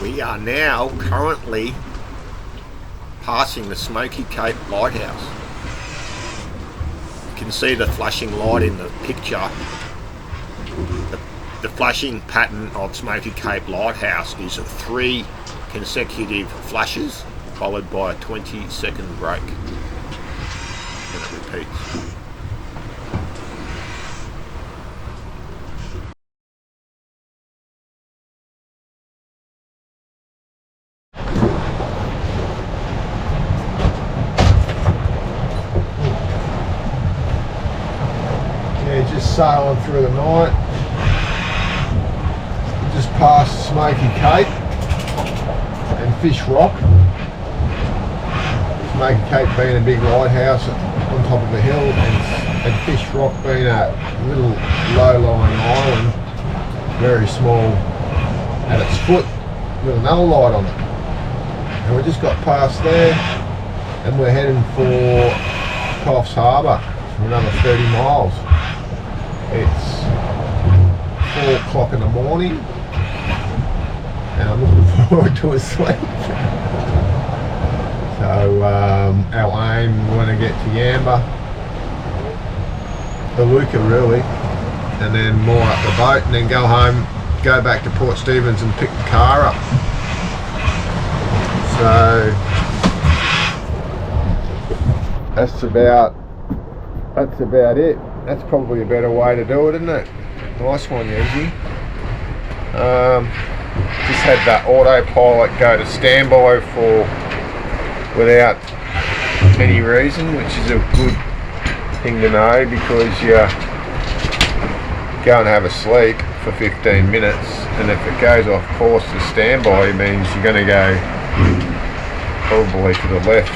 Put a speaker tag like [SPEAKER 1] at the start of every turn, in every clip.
[SPEAKER 1] We are now currently passing the Smoky Cape Lighthouse. You can see the flashing light in the picture. The flashing pattern of Smoky Cape Lighthouse is 3 consecutive flashes followed by a 20-second break. And it repeats.
[SPEAKER 2] Just sailing through the night, just past Smoky Cape and Fish Rock. Smoky Cape being a big lighthouse on top of a hill, and Fish Rock being a little low-lying island, very small at its foot, with another light on it. And we just got past there, and we're heading for Coffs Harbour for another 30 miles. It's 4 o'clock in the morning and I'm looking forward to a sleep. So our aim, we want to get to Yamba, Iluka really, and then moor up the boat and then go home, go back to Port Stephens and pick the car up. So that's about it. That's probably a better way to do it, isn't it? Nice one, Easy. Just had that autopilot go to standby without any reason, which is a good thing to know, because you go and have a sleep for 15 minutes, and if it goes off course to standby, it means you're going to go probably to the left.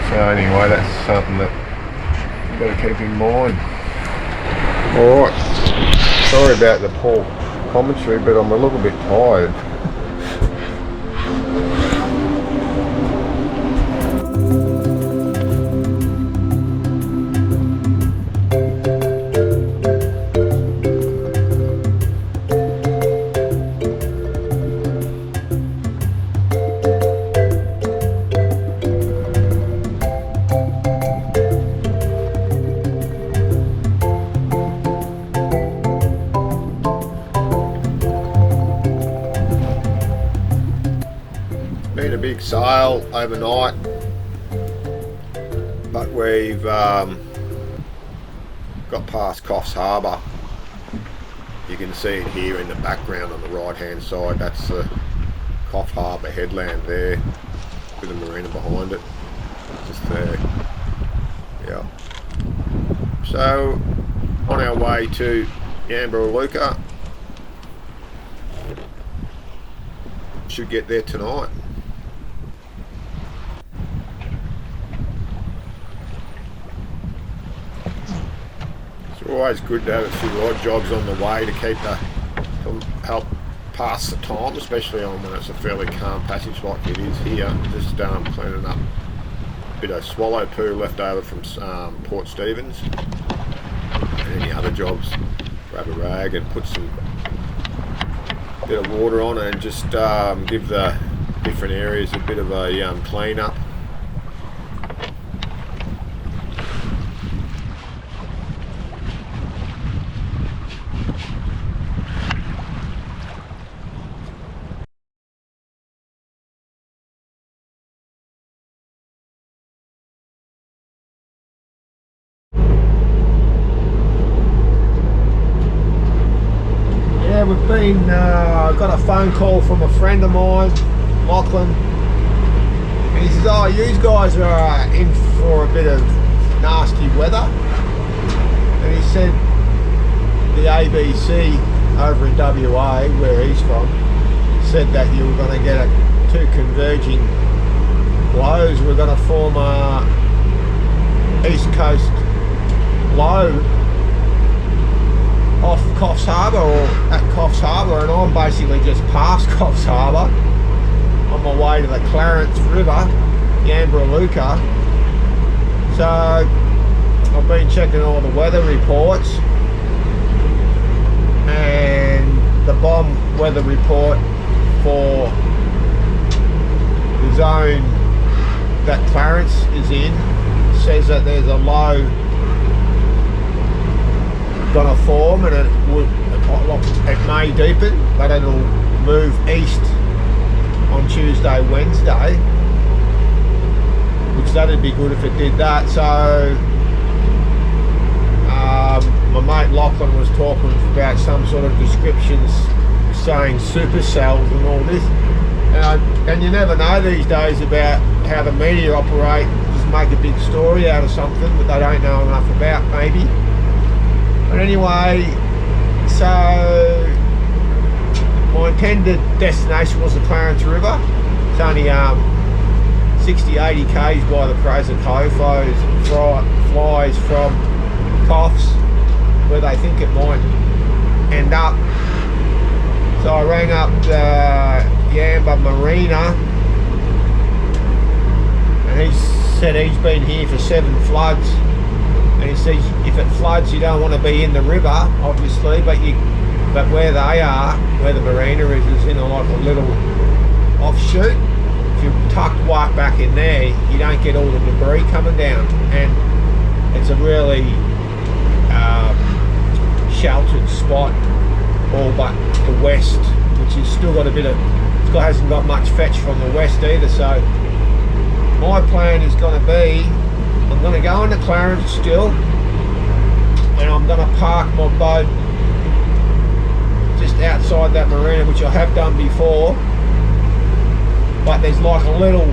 [SPEAKER 2] So anyway, that's something that got to keep in mind. Alright, sorry about the poor commentary, but I'm a little bit tired. Been a big sail overnight, but we've got past Coffs Harbour. You can see it here in the background on the right hand side. That's the Coffs Harbour headland there with the marina behind it, just there. Yeah, so on our way to Yamba, Iluka. Should get there tonight. Always good to have a few odd jobs on the way to help pass the time, especially on when it's a fairly calm passage like it is here. Just cleaning up a bit of swallow poo left over from Port Stephens, and any other jobs. Grab a rag and put some bit of water on it and just give the different areas a bit of a clean up. We've been, got a phone call from a friend of mine, Lachlan, and he says, oh, you guys are in for a bit of nasty weather, and he said the ABC over in WA, where he's from, said that you were going to get 2 converging lows. We're going to form a east coast low off Coffs Harbour, or at Coffs Harbour, and I'm basically just past Coffs Harbour on my way to the Clarence River, Yamba, Iluka. So I've been checking all the weather reports, and the bomb weather report for the zone that Clarence is in. Says that there's a low gonna form, and it may deepen, but it'll move east on Tuesday, Wednesday, which that'd be good if it did that. So my mate Lachlan was talking about some sort of descriptions saying supercells and all this, and you never know these days about how the media operate. Just make a big story out of something that they don't know enough about, maybe. But anyway, so my intended destination was the Clarence River. It's only 60-80 k's by the Fraser Cove. Flies from Coffs, where they think it might end up. So I rang up the Yamba Marina, and he said he's been here for 7 floods, and he says if it floods you don't want to be in the river, obviously, but where they are, where the marina is in like a little offshoot. If you're tucked right back in there, you don't get all the debris coming down, and it's a really sheltered spot, all but the west, which has still got a bit of, it hasn't got much fetch from the west either. So my plan is going to be, I'm going to go into Clarence still, and I'm going to park my boat just outside that marina, which I have done before, but there's like a little,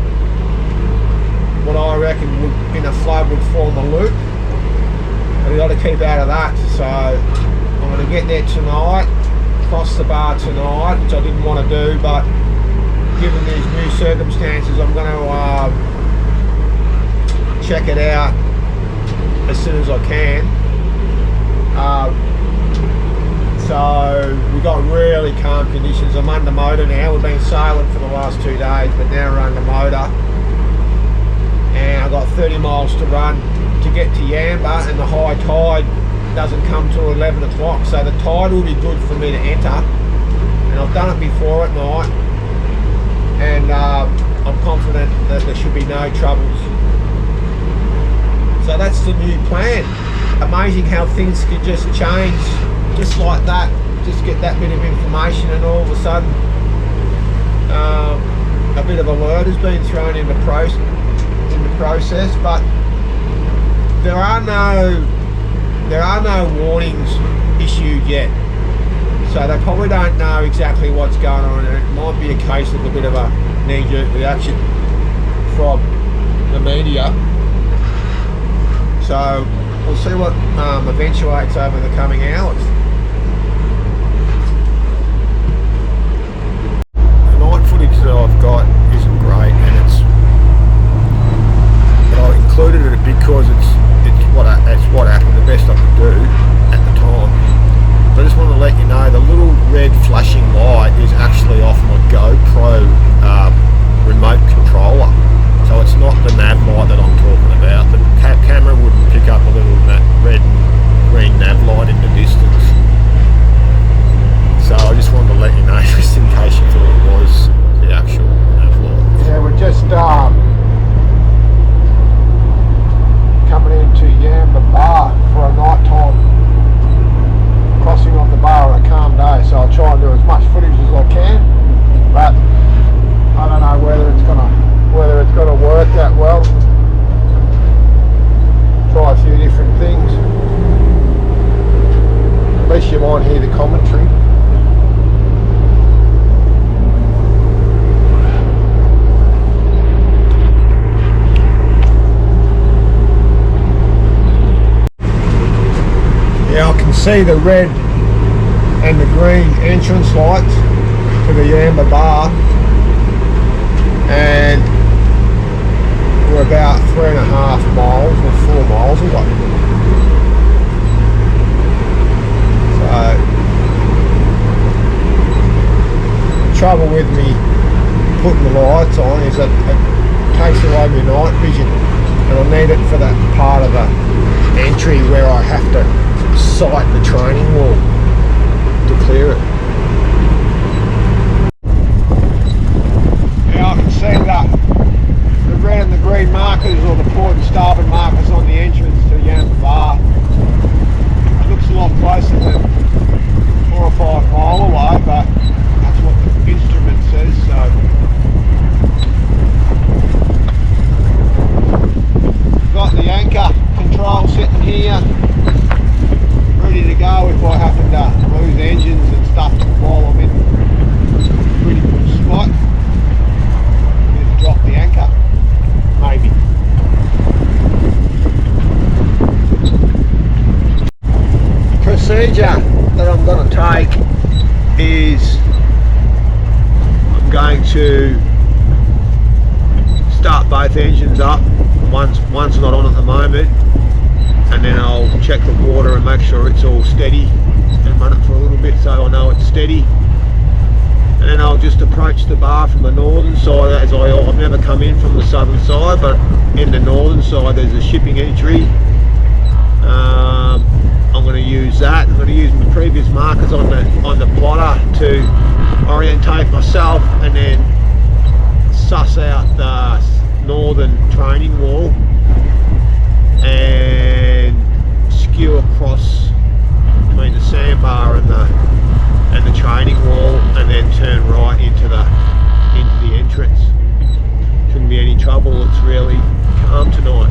[SPEAKER 2] what I reckon would, in a flood would form a loop, and we've got to keep out of that. So I'm going to get there tonight, cross the bar tonight, which I didn't want to do, but given these new circumstances, I'm going to check it out as soon as I can. So we've got really calm conditions. I'm under motor now. We've been sailing for the last 2 days, but now we're under motor, and I've got 30 miles to run to get to Yamba, and the high tide doesn't come till 11 o'clock, so the tide will be good for me to enter, and I've done it before at night, and I'm confident that there should be no troubles. So that's the new plan. Amazing how things can just change just like that. Just get that bit of information, and all of a sudden a bit of alert has been thrown in the process. But there are no warnings issued yet, so they probably don't know exactly what's going on, and it might be a case of a bit of a knee-jerk reaction from the media. So we'll see what eventuates over the coming hours. The night footage that I've got isn't great, but I included it because it's what happened, the best I could do at the time. So I just want to let you know the little red flashing light is actually off my GoPro remote controller. So it's not the nav light that I'm talking about. The camera wouldn't pick up a little red and green nav light in the distance. So I just wanted to let you know, just in case you thought it was the actual nav light. Yeah, we're just coming into Yamba Bar for a night time crossing of the bar on a calm day, so I'll try and do as much footage as I can, but I don't know whether it's gonna work that well. Try a few different things. At least you might hear the commentary. Yeah, I can see the red and the green entrance lights to the Yamba Bar, and we're about 3.5 miles or 4 miles away. So the trouble with me putting the lights on is that it takes away my night vision, and I need it for that part of the entry where I have to sight the training wall to clear it. going to start both engines up. One's not on at the moment, and then I'll check the water and make sure it's all steady and run it for a little bit so I know it's steady. And then I'll just approach the bar from the northern side, as I've never come in from the southern side, but in the northern side there's a shipping entry. I'm going to use that. I'm going to use my previous markers on the plotter to orientate myself, and then suss out the northern training wall and skew across between the sandbar and the training wall, and then turn right into the entrance. Shouldn't be any trouble. It's really calm tonight.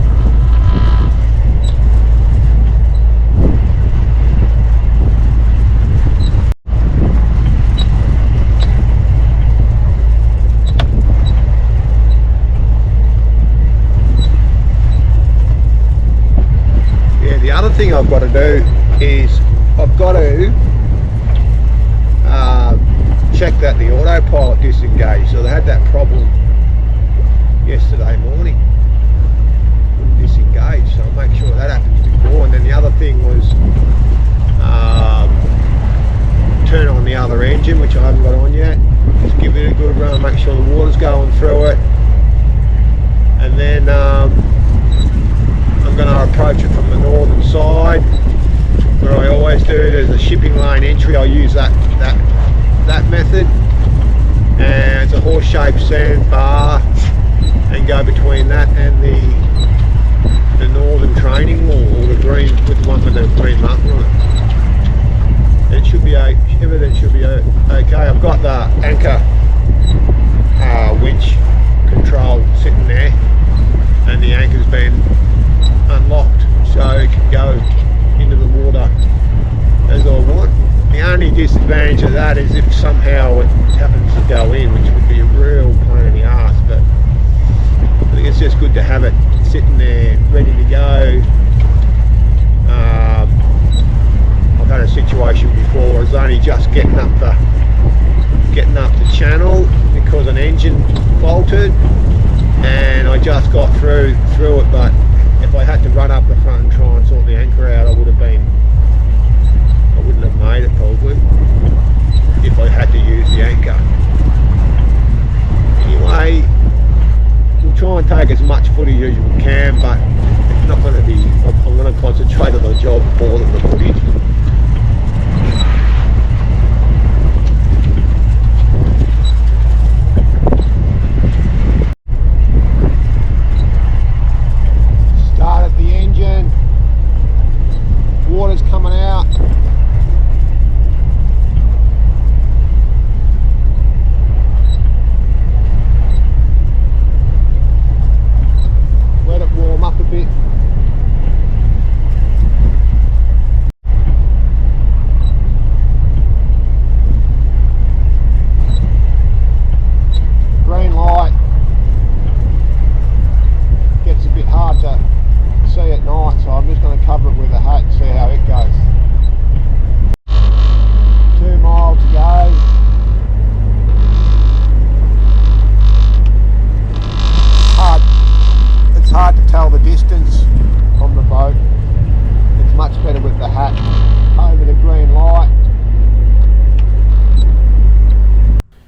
[SPEAKER 2] The other thing I've got to do is I've got to check that the autopilot disengaged. So they had that problem yesterday morning, wouldn't disengage, so I'll make sure that happens before. And then the other thing was turn on the other engine, which I haven't got on yet. Just give it a good run, make sure the water's going through it, and then I'm going to approach it from the northern side, where I always do. There's a shipping lane entry. I'll use that method, and it's a horse-shaped sandbar, and go between that and the northern training wall, or the green, with the one with the green marker on it. It should be everything should be okay. I've got the anchor winch control sitting there, and the anchor's been unlocked so it can go into the water as I want. The only disadvantage of that is if somehow it happens to go in, which would be a real pain in the arse, but I think it's just good to have it sitting there ready to go. I've had a situation before where I was only just getting up the channel because an engine faulted, and I just got through it, but if I had to run up the front and try and sort the anchor out, I wouldn't have made it probably, if I had to use the anchor. Anyway, we'll try and take as much footage as we can, but it's not going to be, I'm going to concentrate on the job more than the footage. Started the engine, water's coming out. Let it warm up a bit. Green light. Gets a bit hard to see at night, so I'm just going to cover it with a hat and see how it goes. 2 miles to go. It's hard to tell the distance from the boat. It's much better with the hat over the green light.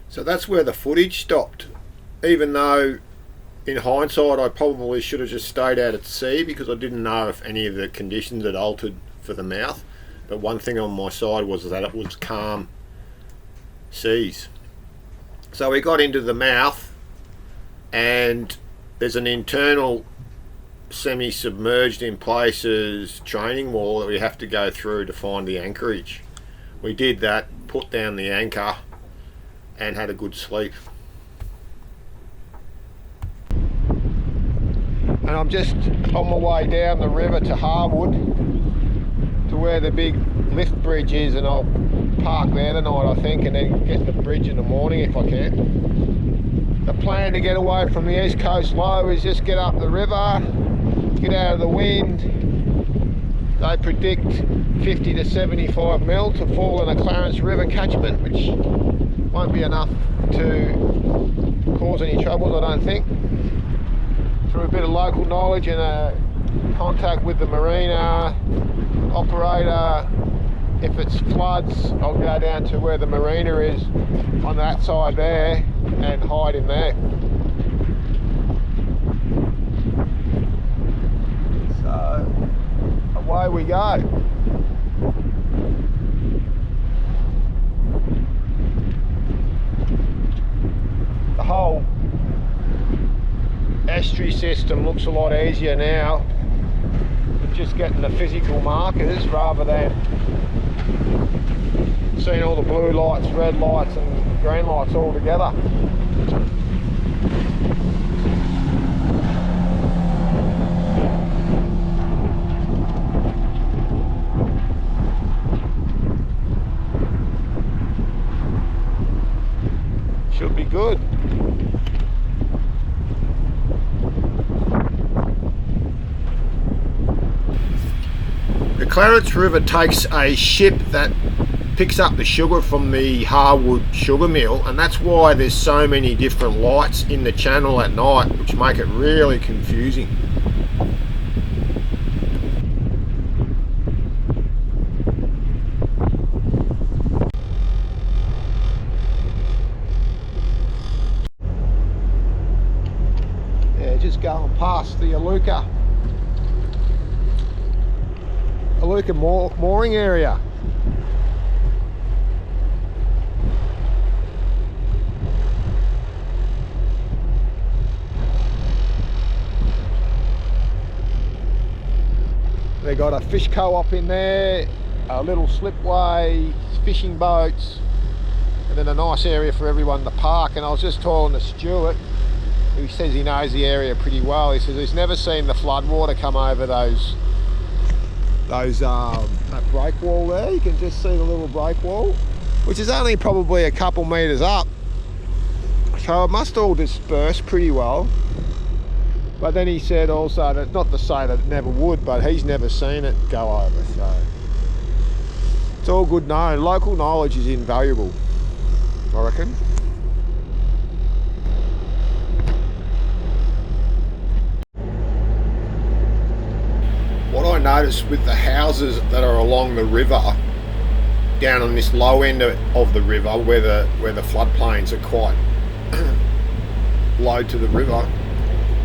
[SPEAKER 2] So that's where the footage stopped, even though in hindsight I probably should have just stayed out at sea, because I didn't know if any of the conditions had altered for the mouth. But one thing on my side was that it was calm seas. So we got into the mouth, and there's an internal semi-submerged in places training wall that we have to go through to find the anchorage. We did that, put down the anchor, and had a good sleep. And I'm just on my way down the river to Harwood, to where the big lift bridge is, and I'll park there tonight, I think, and then get the bridge in the morning if I can. The plan to get away from the East Coast low is just get up the river, get out of the wind,
[SPEAKER 1] They predict 50 to 75 mil to fall in a Clarence River catchment, which won't be enough to cause any troubles, I don't think. Through a bit of local knowledge and a contact with the marina operator, if it's floods, I'll go down to where the marina is on that side there and hide in there. So away we go. The whole estuary system looks a lot easier now with just getting the physical markers rather than seeing all the blue lights, red lights and green lights all together. Should be good. The Clarence River takes a ship that picks up the sugar from the Harwood sugar mill, and that's why there's so many different lights in the channel at night, which make it really confusing. Yeah, just going past the Aluka mooring area. They got a fish co-op in there, a little slipway, fishing boats, and then a nice area for everyone to park. And I was just talking to Stuart, who says he knows the area pretty well. He says he's never seen the floodwater come over that break wall there. You can just see the little break wall, which is only probably a couple metres up. So it must all disperse pretty well. But then he said also that, not to say that it never would, but he's never seen it go over. So it's all good knowing. Local knowledge is invaluable, I reckon. What I noticed with the houses that are along the river, down on this low end of the river where the floodplains are quite low to the river,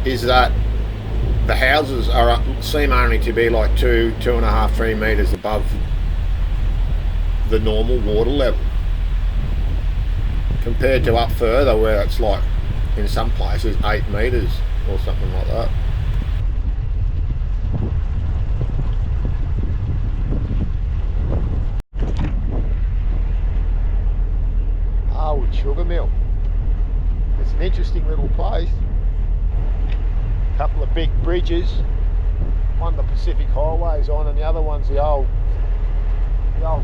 [SPEAKER 1] is that the houses seem only to be like 2.5, 3 metres above the normal water level, compared to up further where it's like in some places 8 metres or something like that. Harwood Sugar Mill. It's an interesting little place. Couple of big bridges, one the Pacific Highway's on and the other one's the old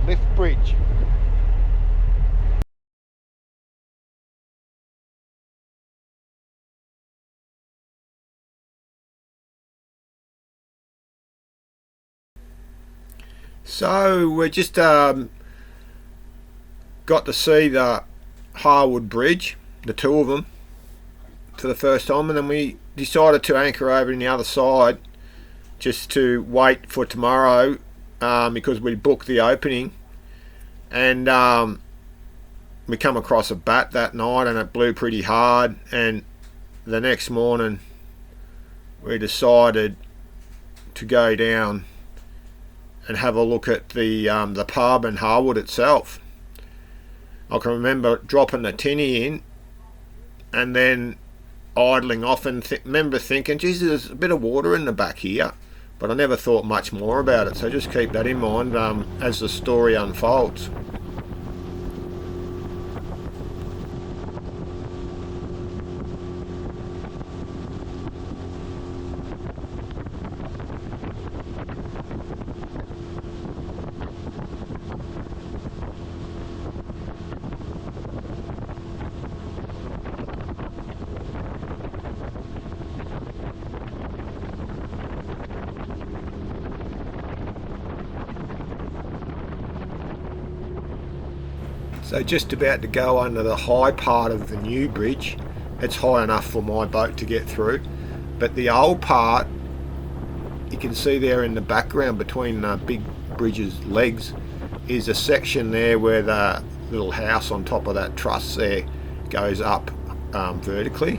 [SPEAKER 1] lift bridge. So we just got to see the Harwood Bridge, the two of them, for the first time, and then we decided to anchor over on the other side just to wait for tomorrow, because we booked the opening, and we come across a bat that night and it blew pretty hard, and the next morning we decided to go down and have a look at the pub and Harwood itself. I can remember dropping the tinny in and then idling off and remember thinking, geez, there's a bit of water in the back here, but I never thought much more about it. So just keep that in mind as the story unfolds. So just about to go under the high part of the new bridge. It's high enough for my boat to get through, but the old part, you can see there in the background between the big bridge's legs, is a section there where the little house on top of that truss there goes up vertically,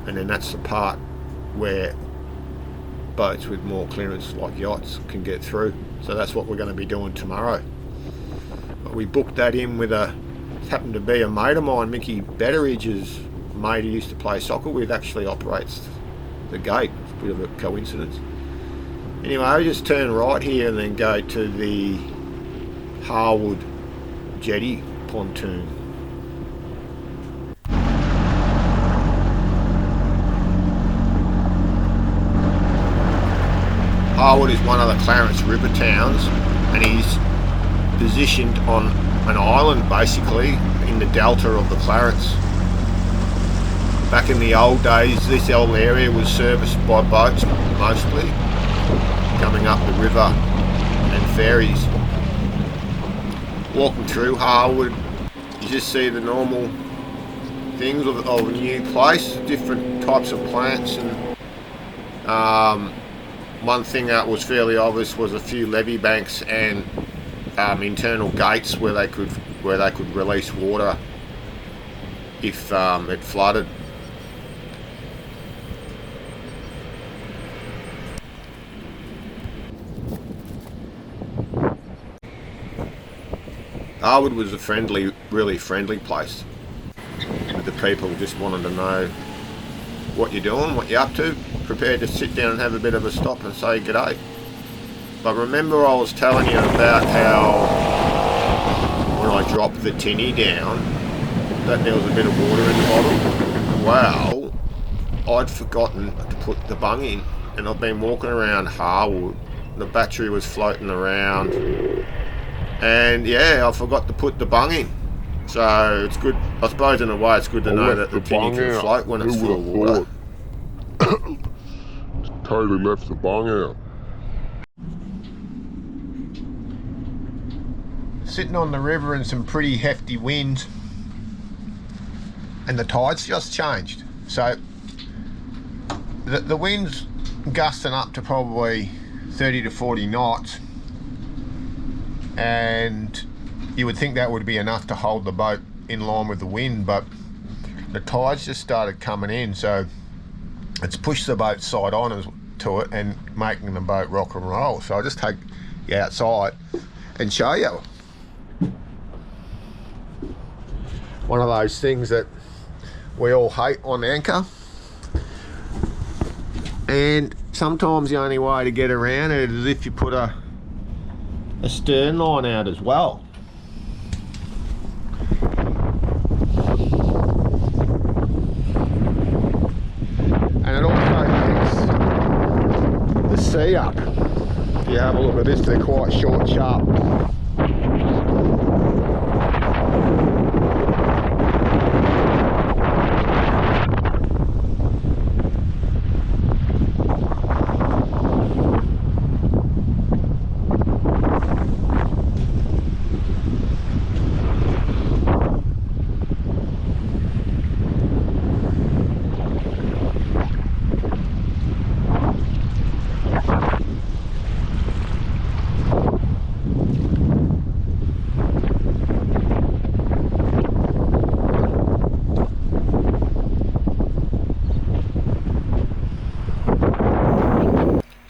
[SPEAKER 1] and then that's the part where boats with more clearance like yachts can get through. So that's what we're going to be doing tomorrow. But we booked that in with it happened to be a mate of mine, Mickey Betteridge's mate, he used to play soccer with, actually operates the gate. It's a bit of a coincidence. Anyway, we just turn right here and then go to the Harwood jetty pontoon. Harwood is one of the Clarence River towns, and he's positioned on an island basically in the delta of the Clarence. Back in the old days, this whole area was serviced by boats mostly, coming up the river and ferries. Walking through Harwood, you just see the normal things of a new place, different types of plants, and one thing that was fairly obvious was a few levee banks and internal gates where they could release water if it flooded. Harwood was a really friendly place. The people just wanted to know what you're doing, what you're up to, prepared to sit down and have a bit of a stop and say g'day. But remember, I was telling you about how when I dropped the tinny down that there was a bit of water in the bottom. Well, I'd forgotten to put the bung in, and I've been walking around Harwood. The battery was floating around, and yeah, I forgot to put the bung in. So it's good, I suppose in a way it's good to know that the tinny can float when it's full of water.
[SPEAKER 3] Totally left the bung out.
[SPEAKER 1] Sitting on the river in some pretty hefty winds, and the tide's just changed. So the wind's gusting up to probably 30 to 40 knots, and you would think that would be enough to hold the boat in line with the wind, but the tide's just started coming in, so it's pushed the boat side on to it and making the boat rock and roll. So I'll just take you outside and show you. One of those things that we all hate on anchor, and sometimes the only way to get around it is if you put a stern line out as well. And it also picks the sea up. If you have a look at this, they're quite short, sharp.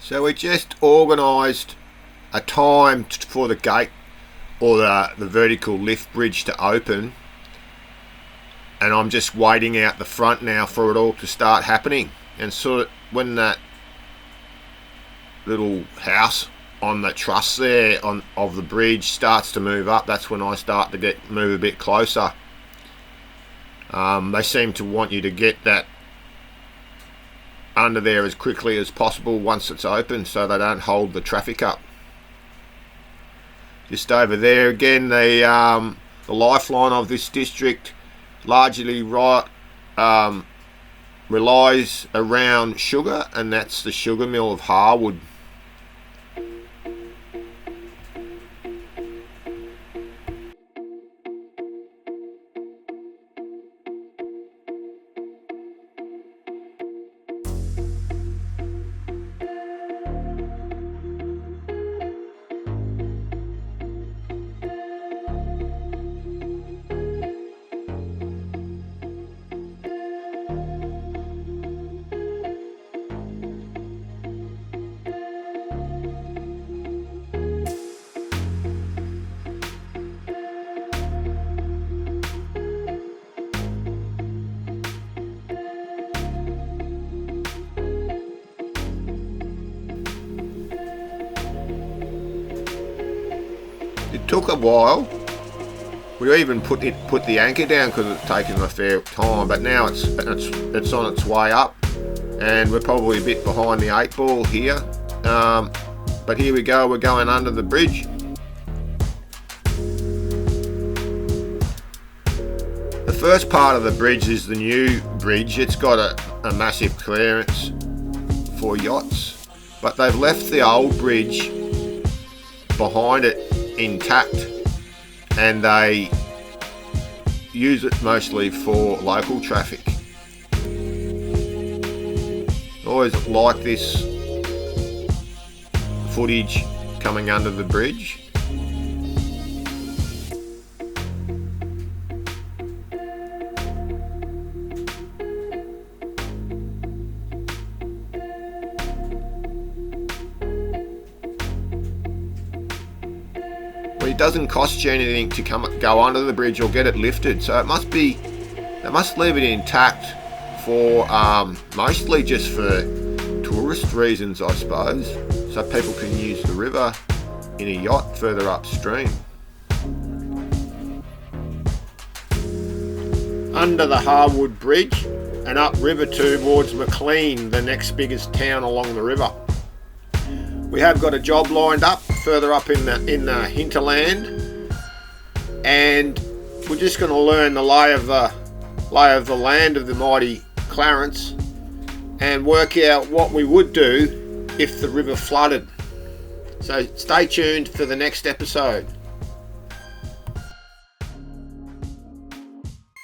[SPEAKER 1] So we just organised a time for the gate or the vertical lift bridge to open, and I'm just waiting out the front now for it all to start happening. And so when that little house on the truss there of the bridge starts to move up, that's when I start to move a bit closer. They seem to want you to get that under there as quickly as possible once it's open, so they don't hold the traffic up. Just over there again, the lifeline of this district largely relies around sugar, and that's the sugar mill of Harwood. took a while. We even put the anchor down because it's taken a fair time, but now it's on its way up, and we're probably a bit behind the 8 ball here. But here we go, we're going under the bridge. The first part of the bridge is the new bridge. It's got a massive clearance for yachts, but they've left the old bridge behind it intact, and they use it mostly for local traffic. I always like this footage coming under the bridge. It doesn't cost you anything to go under the bridge or get it lifted, so they must leave it intact for mostly just for tourist reasons, I suppose, so people can use the river in a yacht further upstream. Under the Harwood Bridge and upriver towards Maclean, the next biggest town along the river. We have got a job lined up further up in the hinterland, and we're just going to learn the lay of the land of the mighty Clarence and work out what we would do if the river flooded. So stay tuned for the next episode.